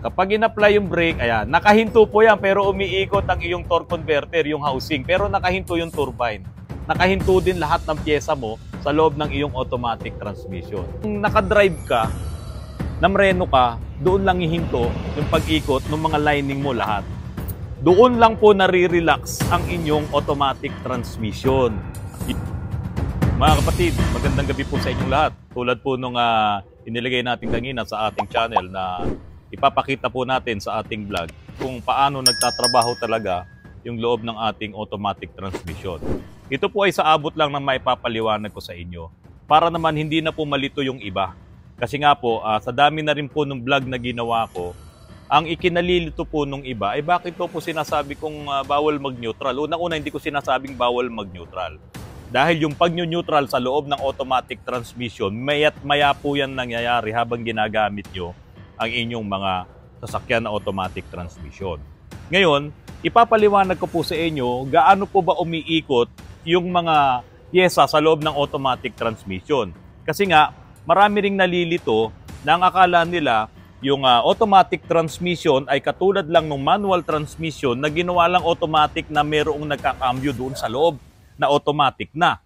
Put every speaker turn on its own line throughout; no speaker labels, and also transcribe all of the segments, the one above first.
Kapag in-apply yung brake, ayan, nakahinto po yan pero umiikot ang iyong torque converter, yung housing. Pero nakahinto yung turbine. Nakahinto din lahat ng pyesa mo sa loob ng iyong automatic transmission. Kung nakadrive ka, namreno ka, doon lang ihinto yung pag-ikot ng mga lining mo lahat. Doon lang po nare-relax ang inyong automatic transmission. Mga kapatid, magandang gabi po sa inyong lahat. Tulad po nung inilagay natin kanina sa ating channel na ipapakita po natin sa ating vlog kung paano nagtatrabaho talaga yung loob ng ating automatic transmission. Ito po ay sa abot lang ng maipapaliwanag ko sa inyo para naman hindi na po malito yung iba. Kasi nga po, sa dami na rin po ng vlog na ginawa ko, ang ikinalilito po nung iba ay bakit po sinasabi kong bawal mag-neutral. Unang-una, hindi ko sinasabing bawal mag-neutral. Dahil yung pag-neutral sa loob ng automatic transmission, maya't maya po yan nangyayari habang ginagamit nyo ang inyong mga sasakyan na automatic transmission. Ngayon, ipapaliwanag ko po sa inyo gaano po ba umiikot yung mga pyesa sa loob ng automatic transmission. Kasi nga, marami ring nalilito na ang akala nila yung automatic transmission ay katulad lang ng manual transmission na ginawa lang automatic na mayroong nagkakambyo doon sa loob na automatic na.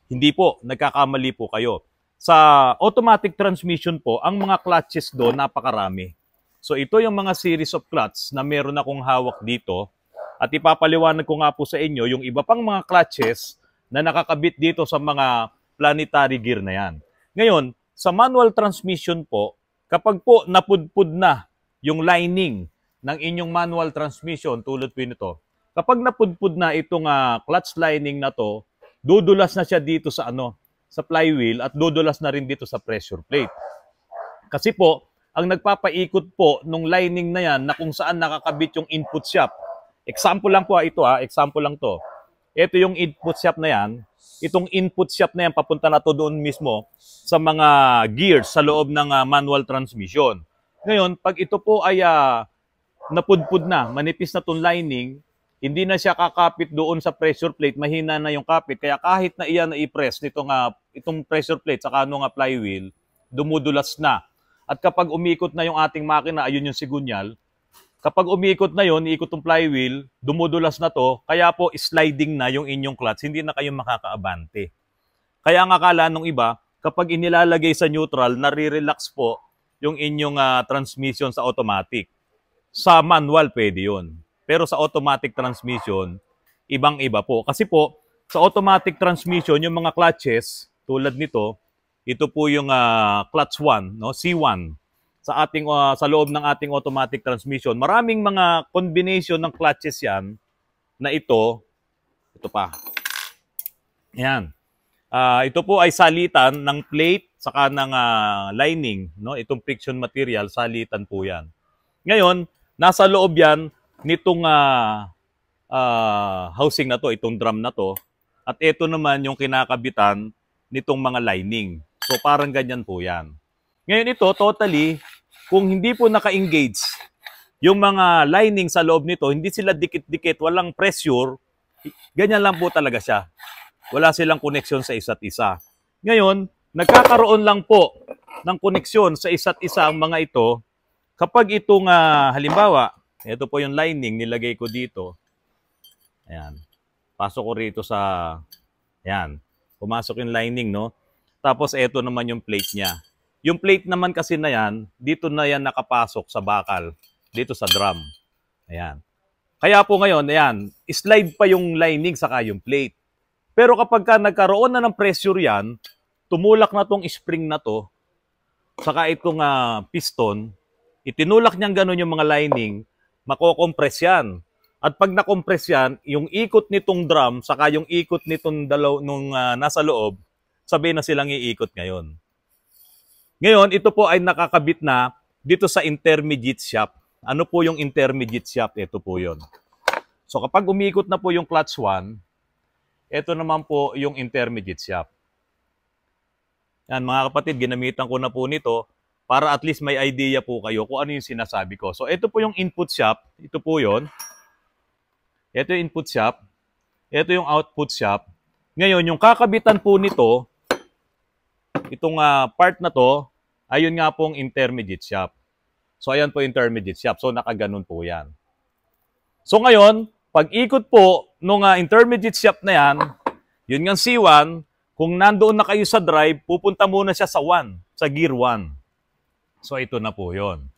Hindi po, nagkakamali po kayo. Sa automatic transmission po, ang mga clutches doon napakarami. So ito yung mga series of clutches na meron akong hawak dito. At ipapaliwanag ko nga po sa inyo yung iba pang mga clutches na nakakabit dito sa mga planetary gear na yan. Ngayon, sa manual transmission po, kapag po napudpud na yung lining ng inyong manual transmission tulad po nito, kapag napudpud na itong clutch lining na to, dudulas na siya dito sa sa flywheel at dudulas na rin dito sa pressure plate. Kasi po, ang nagpapaikot po nung lining na yan na kung saan nakakabit yung input shaft. Example lang po ito example lang to. Ito yung input shaft na yan. Itong input shaft na yan papunta na to doon mismo sa mga gears sa loob ng manual transmission. Ngayon, pag ito po ay napudpud na, manipis na itong lining, hindi na siya kakapit doon sa pressure plate, mahina na yung kapit. Kaya kahit na iyan na i-press itong pressure plate sa flywheel, dumudulas na. At kapag umikot na yung ating makina, ayun yung sigunyal, kapag umiikot na yon, iikot yung flywheel, dumudulas na to, kaya po sliding na yung inyong clutch, hindi na kayo makakaabante. Kaya ang akala nung iba, kapag inilalagay sa neutral, nare-relax po yung inyong transmission sa automatic. Sa manual, pwede yun. Pero sa automatic transmission, ibang-iba po. Kasi po, sa automatic transmission, yung mga clutches, tulad nito, ito po yung clutch 1, no? C1. Sa loob ng ating automatic transmission, maraming mga combination ng clutches yan na ito pa. Yan. Ito po ay salitan ng plate saka ng lining, no? Itong friction material, salitan po yan. Ngayon, nasa loob yan nitong housing na to, itong drum na to. At ito naman yung kinakabitan nitong mga lining. So parang ganyan po yan. Ngayon ito, totally, kung hindi po naka-engage yung mga lining sa loob nito, hindi sila dikit-dikit, walang pressure, ganyan lang po talaga siya. Wala silang koneksyon sa isa't isa. Ngayon, nagkakaroon lang po ng koneksyon sa isa't isa ang mga ito kapag itong, halimbawa, ito po yung lining, nilagay ko dito. Ayan. Pasok ko rito sa, ayan, pumasok yung lining, no? Tapos ito naman yung plate niya. Yung plate naman kasi na yan, dito na yan nakapasok sa bakal, dito sa drum. Ayan. Kaya po ngayon, ayan, slide pa yung lining saka yung plate. Pero kapag nagkaroon na ng pressure yan, tumulak na tong spring na to, saka itong piston, itinulak niyang ganun yung mga lining, makokompress yan. At pag nakompress yan, yung ikot nitong drum, saka yung ikot nitong nasa loob, sabay na silang iikot ngayon. Ngayon, ito po ay nakakabit na dito sa intermediate shaft. Ano po yung intermediate shaft? Ito po yon. So kapag umiikot na po yung clutch 1, ito naman po yung intermediate shaft. Yan mga kapatid, ginamitan ko na po nito para at least may idea po kayo kung ano yung sinasabi ko. So ito po yung input shaft. Ito po yon. Ito yung input shaft. Ito yung output shaft. Ngayon, yung kakabitan po nito, itong part na to, ayun nga pong intermediate shaft. So ayan po intermediate shaft. So nakaganon po yan. So ngayon, pag ikot po nung intermediate shaft na yan, yun nga C1, kung nandoon na kayo sa drive, pupunta muna siya sa 1, sa gear 1. So ito na po yon.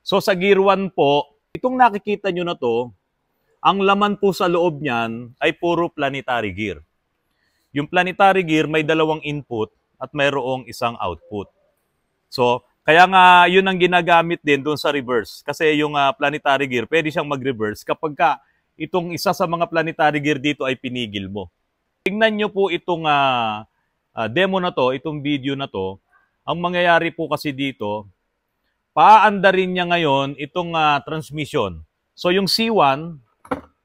So sa gear 1 po, itong nakikita nyo na to, ang laman po sa loob niyan ay puro planetary gear. Yung planetary gear may dalawang input at mayroong isang output. So, kaya nga yun ang ginagamit din doon sa reverse. Kasi yung planetary gear, pwede siyang mag-reverse kapag itong isa sa mga planetary gear dito ay pinigil mo. Tingnan nyo po itong demo na to, itong video na to. Ang mangyayari po kasi dito, paandarin niya ngayon itong transmission. So yung C1,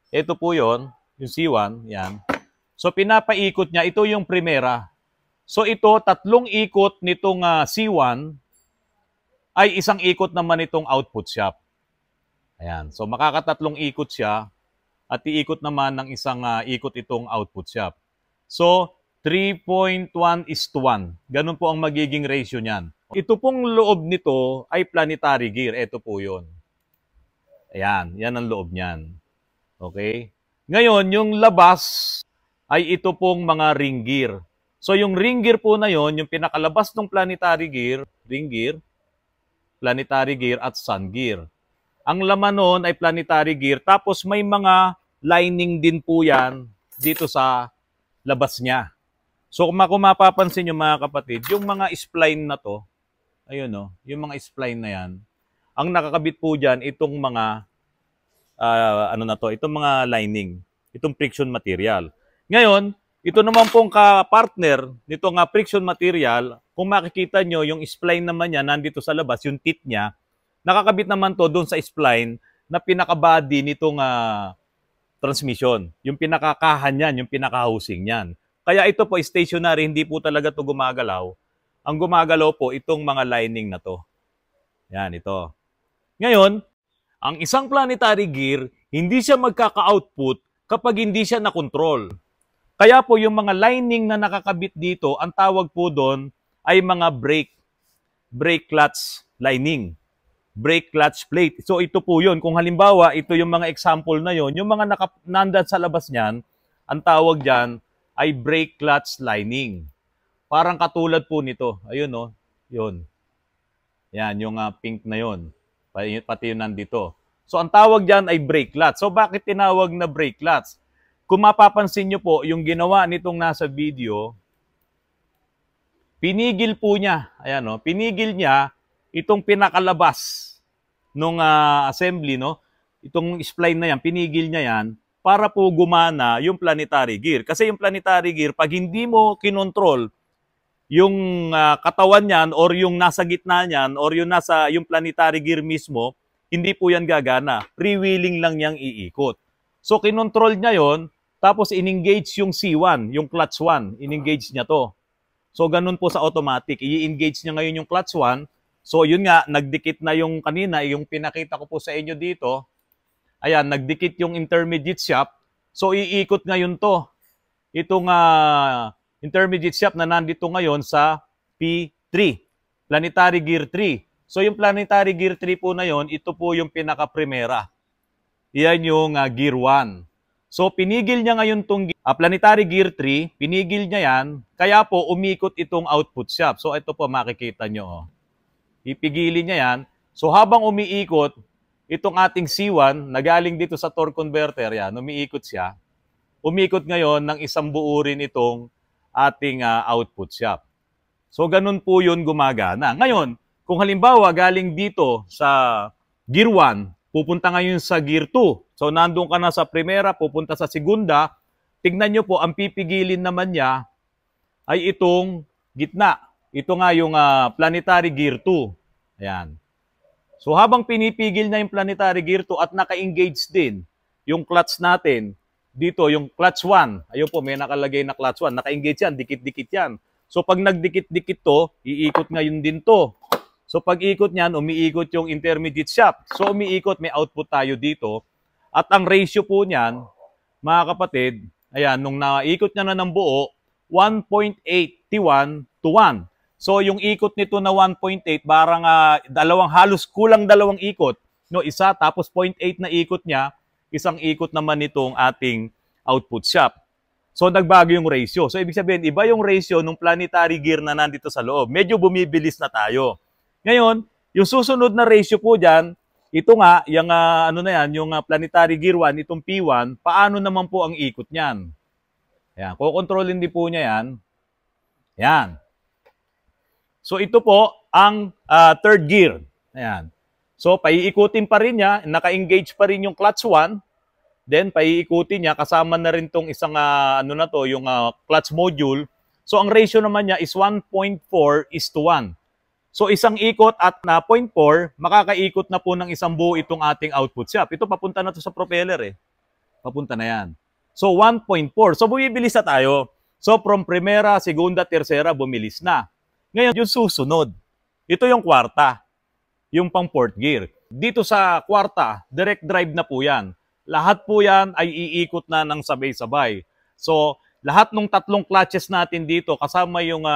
ito po yon, yung C1, yan. So pinapaikot niya, ito yung primera. So ito, tatlong ikot nitong C1, ay isang ikot naman itong output shaft. Ayan. So makakatatlong ikot siya at iikot naman ng isang ikot itong output shaft. So 3.1:1. Ganun po ang magiging ratio niyan. Ito pong loob nito ay planetary gear. Ito po yun. Ayan. Yan ang loob niyan. Okay? Ngayon, yung labas ay ito pong mga ring gear. So yung ring gear po na yon, yung pinakalabas ng planetary gear, ring gear, planetary gear at sun gear. Ang laman nun ay planetary gear, tapos may mga lining din po yan dito sa labas niya. So kung mapapansin nyo mga kapatid, yung mga spline na to, ayun o, yung mga spline na yan, ang nakakabit po dyan, itong mga, itong mga lining, itong friction material. Ngayon, ito naman pong ka-partner nitong friction material, kung makikita nyo, yung spline naman niya nandito sa labas, yung teeth niya, nakakabit naman to doon sa spline na pinaka-body nitong transmission. Yung pinakakahan niyan, yung pinaka-housing niyan. Kaya ito po, stationary, hindi po talaga to gumagalaw. Ang gumagalaw po, itong mga lining na to. Yan, ito. Ngayon, ang isang planetary gear, hindi siya magkaka-output kapag hindi siya na-control. Kaya po yung mga lining na nakakabit dito, ang tawag po doon ay mga brake clutch lining, brake clutch plate. So ito po yun. Kung halimbawa, ito yung mga example na yon, yung mga nandan sa labas niyan, ang tawag dyan ay brake clutch lining. Parang katulad po nito. Ayun o, yun. Yan, yung pink na yon. Pati yun nandito. So ang tawag dyan ay brake clutch. So bakit tinawag na brake clutch? Kung mapapansin nyo po, yung ginawa nitong nasa video, pinigil po niya, ayan o, pinigil niya itong pinakalabas nung assembly, no? Itong spline na yan, pinigil niya yan para po gumana yung planetary gear. Kasi yung planetary gear, pag hindi mo kinontrol yung katawan niyan or yung nasa gitna niyan or yung planetary gear mismo, hindi po yan gagana. Freewheeling lang niyang iikot. So, kinontrol niya yon. Tapos in-engage yung C1, yung clutch 1, in-engage niya to. So ganun po sa automatic, i-engage niya ngayon yung clutch 1. So yun nga, nagdikit na yung kanina, yung pinakita ko po sa inyo dito. Ayan, nagdikit yung intermediate shaft. So iikot ngayon to. Itong intermediate shaft na nandito ngayon sa P3, planetary gear 3. So yung planetary gear 3 po na yon, ito po yung pinaka-primera. Iyan yung gear 1. So, pinigil niya ngayon itong planetary gear 3, pinigil niya yan, kaya po umikot itong output shaft. So, ito po makikita nyo. Oh. Ipigilin niya yan. So, habang umiikot, itong ating C1, na galing dito sa torque converter, yan, umiikot siya. Umikot ngayon ng isang buo rin itong ating output shaft. So, ganun po yun gumagana. Ngayon, kung halimbawa galing dito sa gear 1, pupunta ngayon sa gear 2. So, nandun ka na sa primera, pupunta sa segunda. Tignan nyo po, ang pipigilin naman niya ay itong gitna. Ito nga yung planetary gear 2. Ayan. So, habang pinipigil na yung planetary gear 2 at naka-engage din yung clutch natin, dito yung clutch 1. Ayun po, may nakalagay na clutch 1. Naka-engage yan, dikit-dikit yan. So, pag nagdikit-dikit to, iikot ngayon din to. So, pag ikot niyan, umiikot yung intermediate shaft. So, umiikot, may output tayo dito. At ang ratio po niyan, mga kapatid, ayan, nung naikot niya na ng buo, 1.81 to 1. So yung ikot nito na 1.8, parang halos kulang dalawang ikot. No, isa tapos 0.8 na ikot niya, isang ikot naman nitong ating output shaft. So nagbago yung ratio. So ibig sabihin, iba yung ratio ng planetary gear na nandito sa loob. Medyo bumibilis na tayo. Ngayon, yung susunod na ratio po dyan, ito nga, yung, yung planetary gear 1, itong P1, paano naman po ang ikot niyan? Ayan, kukontrolin din po niya yan. Ayan. So ito po ang third gear. Ayan. So paiikutin pa rin niya, naka-engage pa rin yung clutch 1. Then, paiikutin niya, kasama na rin tong isang, yung clutch module. So, ang ratio naman niya is 1.4:1. So, isang ikot at na 0.4, makakaikot na po ng isang buo itong ating output shaft. Ito, papunta na to sa propeller eh. Papunta na yan. So, 1.4. So, bumibilis na tayo. So, from primera, segunda, tercera, bumilis na. Ngayon, yung susunod. Ito yung kwarta. Yung pang fourth gear. Dito sa kwarta, direct drive na po yan. Lahat po yan ay iikot na ng sabay-sabay. So, lahat ng tatlong clutches natin dito, kasama yung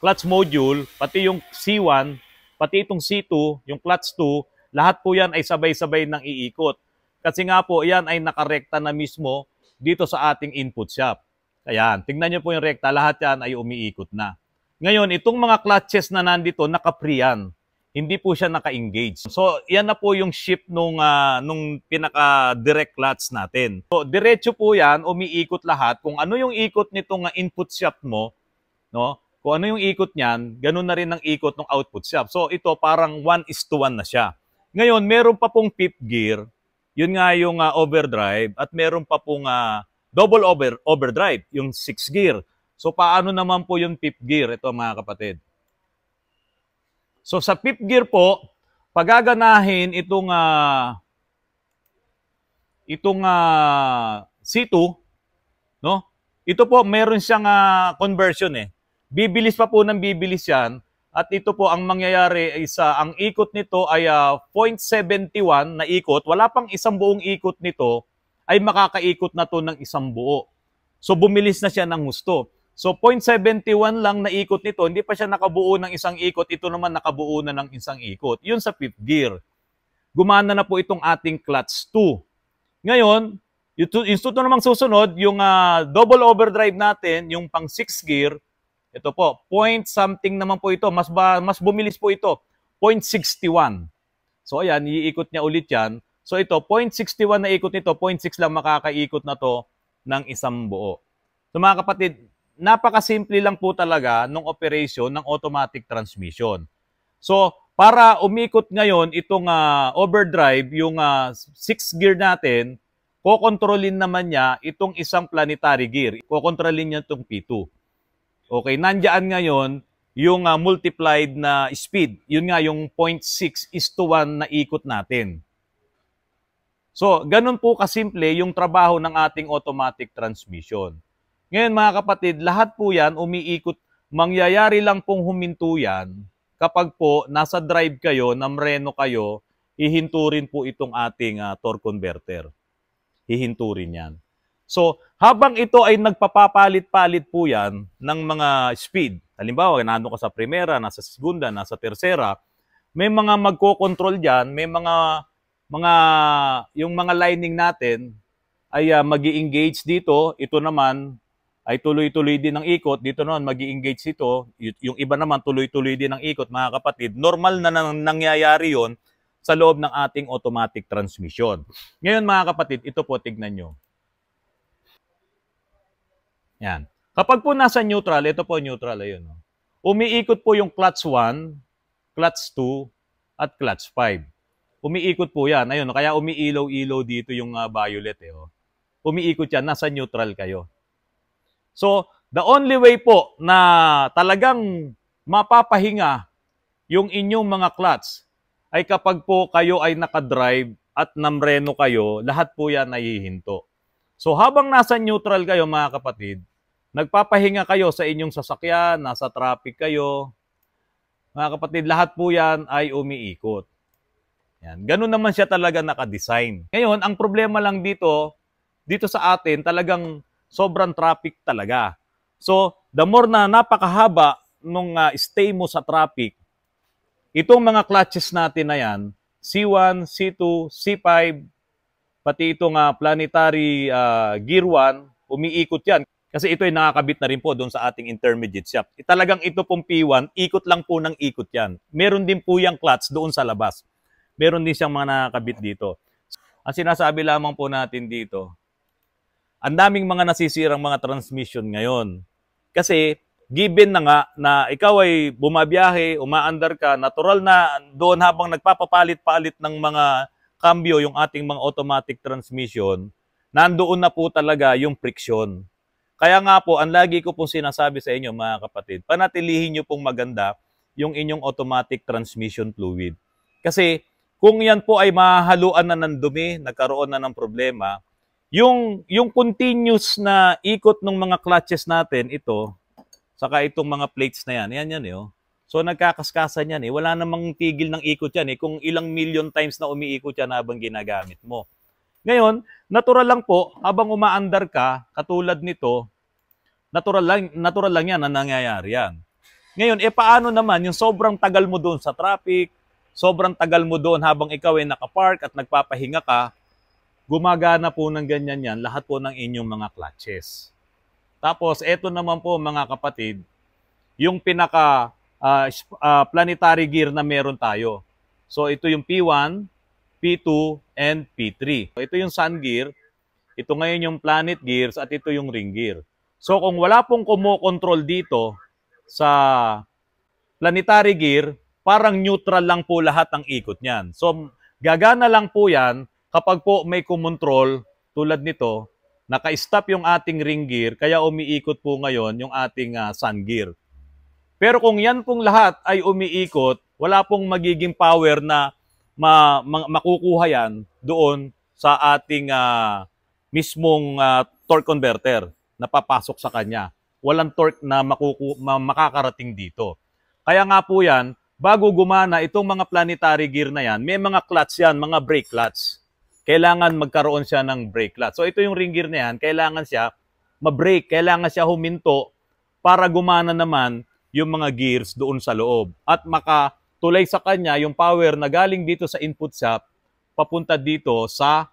clutch module, pati yung C1, pati itong C2, yung clutch 2, lahat po yan ay sabay-sabay ng iikot. Kasi nga po, yan ay nakarekta na mismo dito sa ating input shaft. Ayan, tingnan nyo po yung rekta, lahat yan ay umiikot na. Ngayon, itong mga clutches na nandito, naka-free yan. Hindi po siya naka-engage. So, yan na po yung shift nung pinaka-direct clutch natin. So, diretso po yan, umiikot lahat. Kung ano yung ikot nitong input shaft mo, no? Kung ano yung ikot niyan, ganun na rin ang ikot ng output shaft. So, ito parang 1:1 na siya. Ngayon, meron pa pong fifth gear. Yun nga yung overdrive. At meron pa pong double overdrive, yung 6th gear. So, paano naman po yung fifth gear? Ito mga kapatid. So sa fifth gear po, pagaganahin itong C2, no? Ito po meron siyang conversion eh. Bibilis pa po ng bibilis 'yan at ito po ang mangyayari ay ang ikot nito ay 0.71 na ikot, wala pang isang buong ikot nito ay makakaikot na to ng isang buo. So bumilis na siya ng husto. So 0.71 lang na ikot nito, hindi pa siya nakabuo ng isang ikot, ito naman nakabuo na ng isang ikot. Yun sa fifth gear. Gumana na po itong ating clutch 2. Ngayon, ito namang susunod, yung double overdrive natin, yung pang 6th gear, ito po, point something naman po ito, mas bumilis po ito, 0.61. So ayan, iikot niya ulit yan. So ito, 0.61 na ikot nito, 0.6 lang makakaikot na to ng isang buo. So mga kapatid, napakasimple lang po talaga ng operation ng automatic transmission. So, para umikot ngayon itong overdrive, yung 6th gear natin, kokontrolin naman niya itong isang planetary gear. Kokontrolin niya itong P2. Okay, nandiyan ngayon yung multiplied na speed. Yun nga, yung 0.6:1 na ikot natin. So, ganun po kasimple yung trabaho ng ating automatic transmission. Ngayon mga kapatid, lahat po yan umiikot, mangyayari lang pong huminto yan kapag po nasa drive kayo, namreno kayo, hihinturin po itong ating torque converter. Hihinturin yan. So, habang ito ay nagpapapalit-palit po yan ng mga speed, halimbawa, nandun ka sa primera, nasa segunda, nasa tercera, may mga magko-control dyan, may yung mga lining natin ay magi-engage dito, ito naman, ay tuloy-tuloy din ng ikot. Dito naman, mag-i-engage ito. Yung iba naman, tuloy-tuloy din ng ikot, mga kapatid. Normal na nangyayari yon sa loob ng ating automatic transmission. Ngayon, mga kapatid, ito po, tignan nyo. Yan. Kapag po nasa neutral, ito po neutral, ayun. Umiikot po yung clutch 1, clutch 2, at clutch 5. Umiikot po yan. Ayun, kaya umiilaw-ilaw dito yung violet. Umiikot yan, nasa neutral kayo. So, the only way po na talagang mapapahinga yung inyong mga clutch ay kapag po kayo ay nakadrive at namreno kayo, lahat po yan ay hihinto. So, habang nasa neutral kayo mga kapatid, nagpapahinga kayo sa inyong sasakyan, nasa traffic kayo, mga kapatid, lahat po yan ay umiikot. Yan. Ganun naman siya talaga nakadesign. Ngayon, ang problema lang dito sa atin, talagang sobrang traffic talaga. So, the more na napakahaba nung stay mo sa traffic, itong mga clutches natin na yan, C1, C2, C5, pati itong planetary gear 1, umiikot yan. Kasi ito ay nakakabit na rin po doon sa ating intermediate shaft. Talagang ito pong P1, ikot lang po ng ikot yan. Meron din po yung clutch doon sa labas. Meron din siyang mga nakakabit dito. Ang sinasabi lamang po natin dito, ang daming mga nasisirang mga transmission ngayon. Kasi given na nga na ikaw ay bumabiyahe, umaandar ka, natural na doon habang nagpapapalit-palit ng mga cambio yung ating mga automatic transmission, nandoon na po talaga yung friction. Kaya nga po, ang lagi ko pong sinasabi sa inyo mga kapatid, panatilihin nyo pong maganda yung inyong automatic transmission fluid. Kasi kung yan po ay mahaluan na ng dumi, nagkaroon na ng problema, yung continuous na ikot ng mga clutches natin, ito, saka itong mga plates na yan oh. So nagkakaskasan yan eh. Wala namang tigil ng ikot yan eh. Kung ilang million times na umiikot yan habang ginagamit mo. Ngayon, natural lang po, habang umaandar ka, katulad nito, natural lang yan na nangyayari yan. Ngayon, paano naman yung sobrang tagal mo doon sa traffic, sobrang tagal mo doon habang ikaw ay nakapark at nagpapahinga ka, gumagana po ng ganyan yan, lahat po ng inyong mga clutches. Tapos, eto naman po mga kapatid, yung pinaka planetary gear na meron tayo. So, ito yung P1, P2, and P3. So, ito yung sun gear, ito ngayon yung planet gears, at ito yung ring gear. So, kung wala pong kumokontrol dito sa planetary gear, parang neutral lang po lahat ng ikot niyan. So, gagana lang po yan kapag po may kumontrol tulad nito, naka-stop yung ating ring gear, kaya umiikot po ngayon yung ating sun gear. Pero kung yan pong lahat ay umiikot, wala pong magiging power na makukuha yan doon sa ating mismong torque converter na papasok sa kanya. Walang torque na makakarating dito. Kaya nga po yan, bago gumana itong mga planetary gear na yan, may mga clutch yan, mga brake clutch. Kailangan magkaroon siya ng brake clutch. So ito yung ring gear na yan, kailangan siya ma-brake, kailangan siya huminto para gumana naman yung mga gears doon sa loob. At makatulay sa kanya yung power na galing dito sa input shaft, papunta dito sa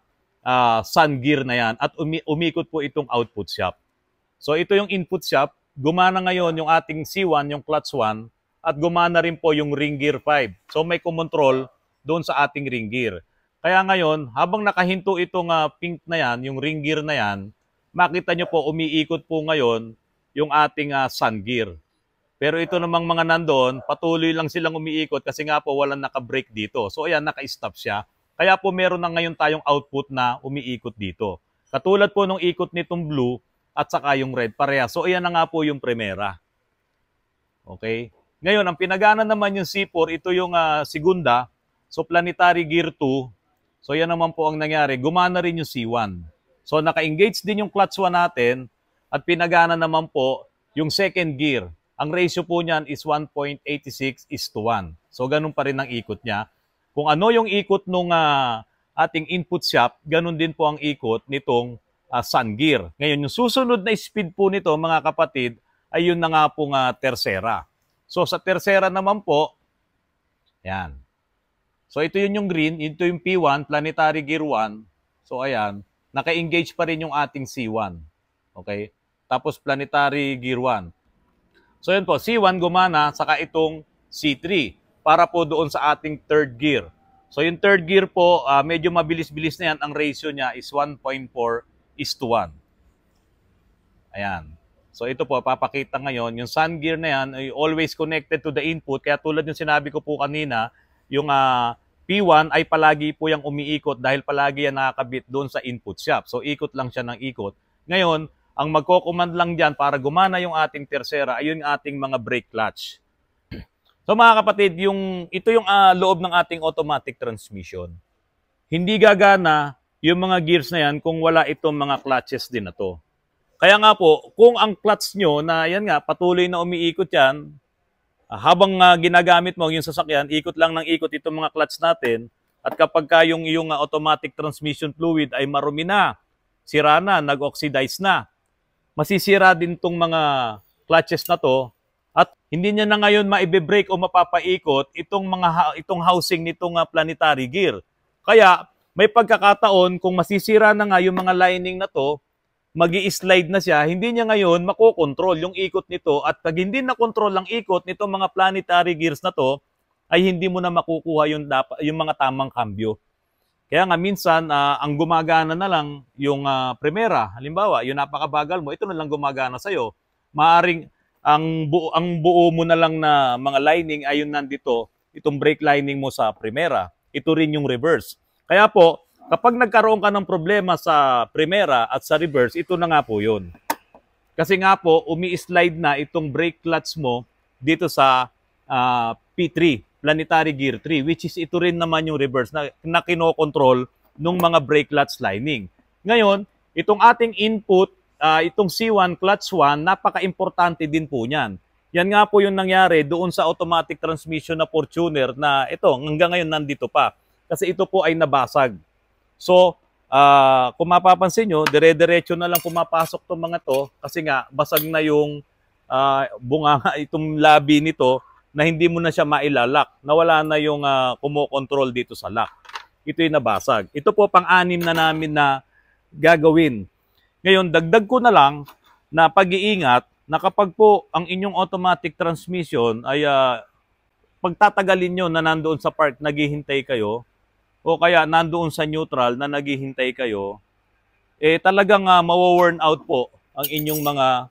sun gear na yan at umikot po itong output shaft. So ito yung input shaft, gumana ngayon yung ating C1, yung clutch 1, at gumana rin po yung ring gear 5. So may kumontrol doon sa ating ring gear. Kaya ngayon, habang nakahinto itong pink na yan, yung ring gear na yan, makita nyo po umiikot po ngayon yung ating sun gear. Pero ito namang mga nandoon, patuloy lang silang umiikot kasi nga po walang naka-brake dito. So ayan, naka-stop siya. Kaya po meron na ngayon tayong output na umiikot dito. Katulad po nung ikot nitong blue at saka yung red, pareha. So ayan na nga po yung primera. Okay? Ngayon, ang pinagana naman yung C4, ito yung segunda. So planetary gear 2. So yan naman po ang nangyari. Gumana rin yung C1. So naka-engage din yung clutch 1 natin at pinagana naman po yung second gear. Ang ratio po niyan is 1.86:1. So ganun pa rin ang ikot niya. Kung ano yung ikot nung ating input shaft, ganun din po ang ikot nitong sun gear. Ngayon, yung susunod na speed po nito, mga kapatid, ay yun na nga pong tercera. So sa tercera naman po, yan. So ito yun yung green, ito yung P1, planetary gear 1. So ayan, naka-engage pa rin yung ating C1. Okay? Tapos planetary gear 1. So yun po, C1 gumana, saka itong C3 para po doon sa ating third gear. So yung third gear po, medyo mabilis-bilis na yan. Ang ratio niya is 1.4:1. Ayan. So ito po, papakita ngayon, yung sun gear na yan ay always connected to the input. Kaya tulad yung sinabi ko po kanina, yung P1 ay palagi po yung umiikot dahil palagi yan nakakabit doon sa input shaft. So ikot lang siya ng ikot. Ngayon, ang magko-command lang dyan para gumana yung ating tercera ay yung ating mga brake clutch. So mga kapatid, ito yung loob ng ating automatic transmission. Hindi gagana yung mga gears na yan kung wala itong mga clutches din na to. Kaya nga po, kung ang clutch nyo na yan nga, patuloy na umiikot yan, habang ginagamit mo yung sasakyan, ikot lang ng ikot itong mga clutch natin, at kapag yung automatic transmission fluid ay marumi na, sira na, nag-oxidize na, masisira din itong mga clutches na to at hindi niya na ngayon maibe-brake o mapapaikot itong housing nitong planetary gear. Kaya may pagkakataon kung masisira na nga yung mga lining na to, magi-slide na siya, hindi niya ngayon makokontrol yung ikot nito at pag hindi na control ang ikot nitong mga planetary gears na to, ay hindi mo na makukuha yung mga tamang kambyo. Kaya nga minsan, ang gumagana na lang yung Primera. Halimbawa, yung napakabagal mo, ito na lang gumagana sa'yo. Maaring ang buo mo na lang na mga lining ay yung nandito, itong brake lining mo sa Primera. Ito rin yung reverse. Kaya po, kapag nagkaroon ka ng problema sa Primera at sa reverse, ito na nga po yun. Kasi nga po, umi-slide na itong brake clutch mo dito sa P3. Planetary Gear 3, which is ito rin naman yung reverse na kinokontrol ng mga brake clutch lining. Ngayon, itong ating input, itong C1 clutch 1, napaka-importante din po niyan. Yan nga po yung nangyari doon sa automatic transmission na Fortuner na ito, hanggang ngayon nandito pa. Kasi ito po ay nabasag. So, kung mapapansin nyo, dire-diretso na lang pumapasok itong mga to kasi nga, basag na yung bunganga itong labi nito na hindi mo na siya mailalak. Nawala na yung kumokontrol dito sa lock. Ito yung nabasag. Ito po pang-anim na namin na gagawin. Ngayon, dagdag ko na lang na pag-iingat na kapag po ang inyong automatic transmission ay pagtatagalin nyo na nandoon sa park naghihintay kayo o kaya nandoon sa neutral na naghihintay kayo, talagang mawa-worn out po ang inyong mga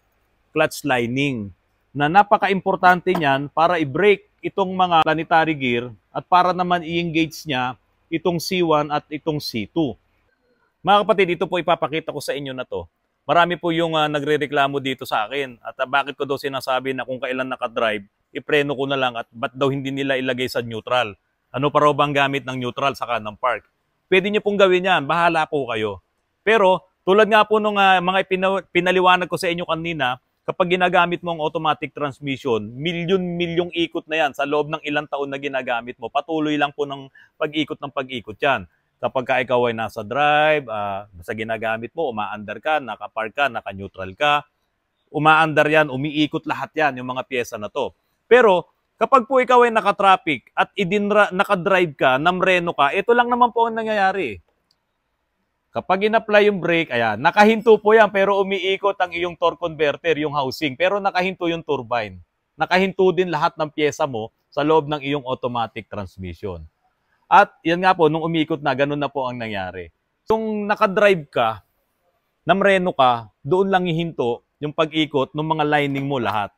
clutch lining. Na napaka-importante niyan para i-brake itong mga planetary gear at para naman i-engage niya itong C1 at itong C2. Mga kapatid, ito po ipapakita ko sa inyo na to. Marami po yung nagre-reklamo dito sa akin at bakit ko daw sinasabi na kung kailan nakadrive, ipreno ko na lang at ba't daw hindi nila ilagay sa neutral. Ano pa raw bang gamit ng neutral saka ng park? Pwede niyo pong gawin yan, bahala po kayo. Pero tulad nga po nung mga pinaliwanag ko sa inyo kanina, kapag ginagamit mo ang automatic transmission, milyon-milyong ikot na yan sa loob ng ilang taon na ginagamit mo. Patuloy lang po ng pag-ikot yan. Kapag ka ikaw ay nasa drive, sa ginagamit mo, umaandar ka, nakapark ka, naka-neutral ka, umaandar yan, umiikot lahat yan, yung mga pyesa na to. Pero kapag po ikaw ay naka-traffic at naka-drive ka, namreno ka, ito lang naman po ang nangyayari. Kapag in-apply yung brake, ayan, nakahinto po yan pero umiikot ang iyong torque converter, yung housing. Pero nakahinto yung turbine. Nakahinto din lahat ng pyesa mo sa loob ng iyong automatic transmission. At yan nga po, nung umiikot na, ganun na po ang nangyari. Kung nakadrive ka, namreno ka, doon lang ihinto yung pag-ikot ng mga lining mo lahat.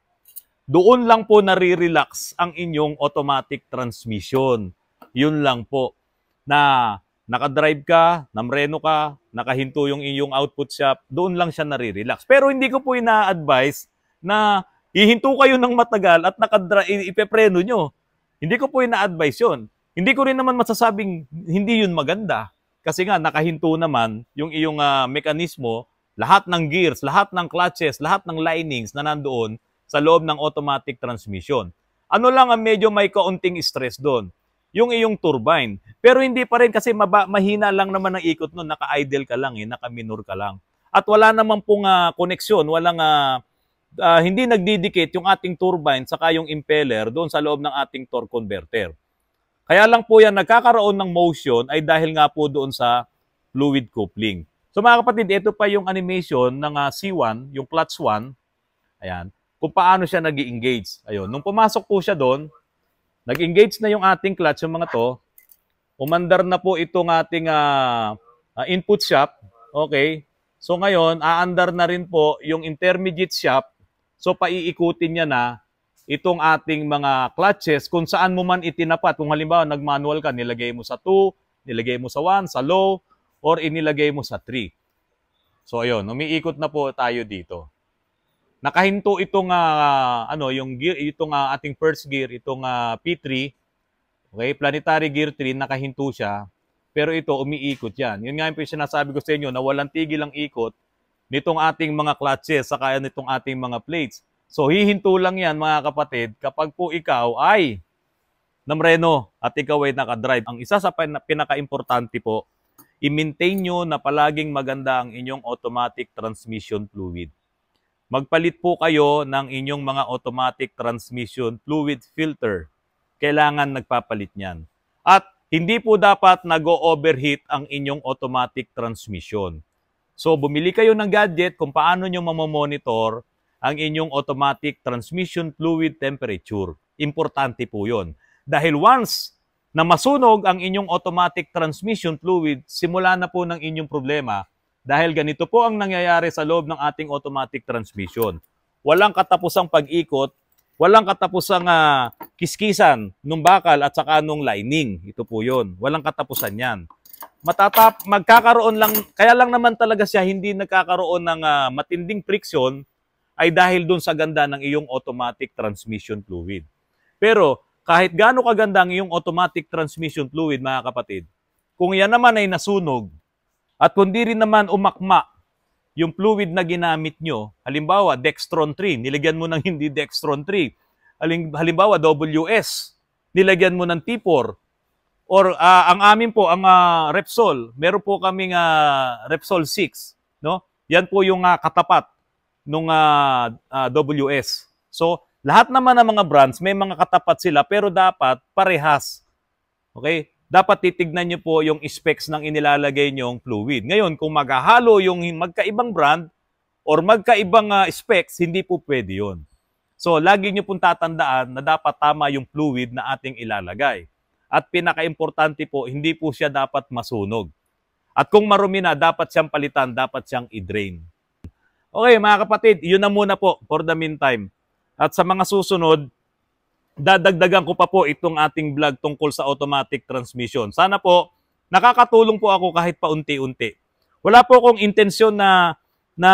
Doon lang po nare-relax ang inyong automatic transmission. Yun lang po na nakadrive ka, namreno ka, nakahinto yung iyong output shop, doon lang siya nare-relax. Pero hindi ko po ina-advise na hihinto kayo ng matagal at ipepreno nyo. Hindi ko po ina-advise yun. Hindi ko rin naman masasabing hindi yun maganda. Kasi nga, nakahinto naman yung iyong mekanismo, lahat ng gears, lahat ng clutches, lahat ng linings na nandoon sa loob ng automatic transmission. Ano lang ang medyo may kaunting stress doon? Yung iyong turbine. Pero hindi pa rin kasi mahina lang naman ang ikot nun, naka-idle ka lang, naka-minor ka lang. At wala naman pong koneksyon, walang hindi nagdidikit yung ating turbine saka yung impeller doon sa loob ng ating torque converter. Kaya lang po yan, nagkakaroon ng motion ay dahil nga po doon sa fluid coupling. So mga kapatid, ito pa yung animation ng C1, yung clutch 1. Ayan, kung paano siya nag-engage. Ayun, nung pumasok po siya doon, nag-engage na yung ating clutch, yung mga to. Umandar na po itong ating input shaft. Okay. So ngayon, aandar na rin po yung intermediate shaft. So paiikutin niya na itong ating mga clutches kung saan mo man itinapat. Kung halimbawa, nag-manual ka, nilagay mo sa 2, nilagay mo sa 1, sa low, or inilagay mo sa 3. So ayun, umiikot na po tayo dito. Nakahinto itong yung gear, itong ating first gear, itong P3. Okay, planetary gear 3, nakahinto siya. Pero ito umiikot 'yan. Yun nga yung sinasabi ko sa inyo na walang tigil ang ikot nitong ating mga clutches saka nitong ating mga plates. So hihinto lang 'yan mga kapatid kapag po ikaw ay namreno at ikaw ay nakadrive. Ang isa sa pinaka-importante po, i-maintain nyo na palaging maganda ang inyong automatic transmission fluid. magpalit po kayo ng inyong mga automatic transmission fluid filter. Kailangan nagpapalit niyan. At hindi po dapat nag-overheat ang inyong automatic transmission. So, bumili kayo ng gadget kung paano nyo mamamonitor ang inyong automatic transmission fluid temperature. Importante po yun. Dahil once na masunog ang inyong automatic transmission fluid, simula na po ng inyong problema dahil ganito po ang nangyayari sa loob ng ating automatic transmission. Walang katapusang pag-ikot, walang katapusang kiskisan nung bakal at saka nung lining. Ito po yun. Walang katapusan yan. Magkakaroon lang, kaya lang naman talaga siya hindi nagkakaroon ng matinding friction ay dahil dun sa ganda ng iyong automatic transmission fluid. Pero kahit gaano kaganda ang iyong automatic transmission fluid, mga kapatid, kung yan naman ay nasunog at kung di rin naman umakma yung fluid na ginamit nyo, halimbawa Dextron 3, nilagyan mo ng hindi Dextron 3, halimbawa WS, nilagyan mo ng T4, or ang amin po, ang Repsol, meron po kaming Repsol 6, no? Yan po yung katapat nung WS. So, lahat naman ng mga brands, may mga katapat sila, pero dapat parehas. Okay? Dapat titignan nyo po yung specs ng inilalagay nyong fluid. Ngayon, kung maghahalo yung magkaibang brand or magkaibang specs, hindi po pwede yun. So, lagi nyo pong tatandaan na dapat tama yung fluid na ating ilalagay. At pinaka-importante po, hindi po siya dapat masunog. At kung marumi na, dapat siyang palitan, dapat siyang i-drain. Okay, mga kapatid, yun na muna po for the meantime. At sa mga susunod, dadagdagan ko pa po itong ating vlog tungkol sa automatic transmission. Sana po, nakakatulong po ako kahit paunti-unti. Wala po akong intensyon na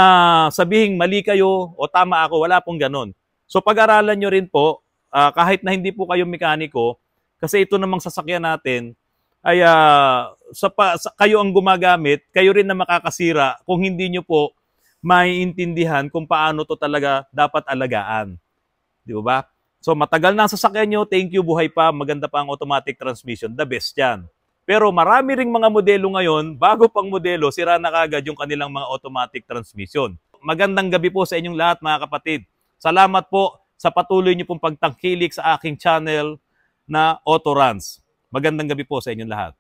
sabihing mali kayo o tama ako, wala pong ganon. So pag-aralan nyo rin po, kahit na hindi po kayo mekaniko, kasi ito namang sasakyan natin, ay kayo ang gumagamit, kayo rin na makakasira kung hindi nyo po maiintindihan kung paano to talaga dapat alagaan. Di ba? So matagal na ang sasakyan nyo, thank you, buhay pa, maganda pa ang automatic transmission, the best yan. Pero marami ring mga modelo ngayon, bago pang modelo, sira na kagad yung kanilang mga automatic transmission. Magandang gabi po sa inyong lahat, mga kapatid. Salamat po sa patuloy nyo pong pagtangkilik sa aking channel na Auto Runs. Magandang gabi po sa inyong lahat.